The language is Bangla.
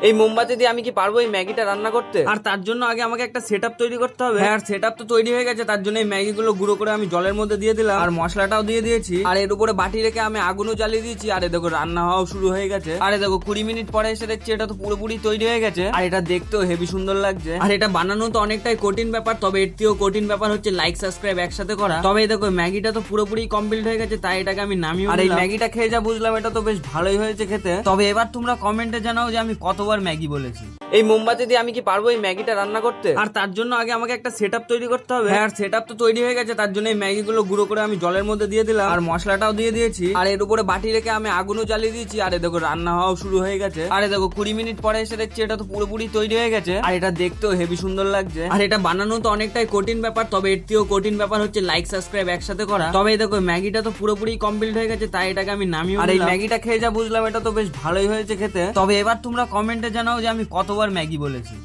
এই মোমবাতি দিয়ে আমি কি পারবো এই ম্যাগিটা রান্না করতে? আর তার জন্য আগে আমাকে একটা সেটআপ তৈরি করতে হবে। আর সেটআপ তো তৈরি হয়ে গেছে, তার জন্য এই ম্যাগি গুলো গুঁড়ো করে আমি জলের মধ্যে দিয়ে দিলাম আর মশলাটাও দিয়ে দিয়েছি। আর এর উপরে বাটি রেখে আমি আগুনও জ্বালিয়ে দিয়েছি। আরে দেখো রান্না হওয়াও শুরু হয়ে গেছে। আরে দেখো 20 মিনিট পরে এসে দেখছি এটা তো পুরোপুরি তৈরি হয়ে গেছে। আর এটা দেখতেও হেভি সুন্দর লাগছে। আর এটা বানানো তো অনেকটাই কঠিন ব্যাপার, তবে এর থেকেও কঠিন ব্যাপার হচ্ছে লাইক সাবস্ক্রাইব একসাথে করা। তবে দেখো ম্যাগিটা তো পুরোপুরি কমপ্লিট হয়ে গেছে, তাই এটাকে আমি নামিয়ে। আর এই ম্যাগিটা খেয়ে যা বুঝলাম এটা তো বেশ ভালোই হয়েছে খেতে। তবে এবার তোমরা কমেন্টে জানাও যে আমি কতবার ম্যাগি বলেছি। এই মোমবাতি দিয়ে আমি কি পারবো এই ম্যাগিটা রান্না করতে? আর তার জন্য আগে আমাকে একটা সেটআপ তৈরি করতে হবে। আর সেটআপ তো তৈরি হয়ে গেছে, তার জন্য এই ম্যাগি গুলো গুঁড়ো করে আমি জলের মধ্যে দিয়ে দিলাম আর মশলাটাও দিয়ে দিয়েছি। আর এর উপরে বাটি রেখে আমি আগুনও জ্বালিয়ে দিয়েছি। আরে দেখো রান্না হওয়াও শুরু হয়ে গেছে। আরে দেখো 20 মিনিট পরে এসে দেখছি এটা তো পুরোপুরি তৈরি হয়ে গেছে। আর এটা দেখতেও হেভি সুন্দর লাগছে। আর এটা বানানো তো অনেকটাই কঠিন ব্যাপার, তবে এর থেকেও কঠিন ব্যাপার হচ্ছে লাইক সাবস্ক্রাইব একসাথে করা। তবে দেখো ম্যাগিটা তো পুরোপুরি কমপ্লিট হয়ে গেছে, তাই এটাকে আমি নামিয়ে। আর এই ম্যাগিটা খেয়ে যা বুঝলাম এটা তো বেশ ভালোই হয়েছে খেতে। তবে এবার তোমরা কমেন্টে জানাও যে আমি কতবার ম্যাগি বলেছি।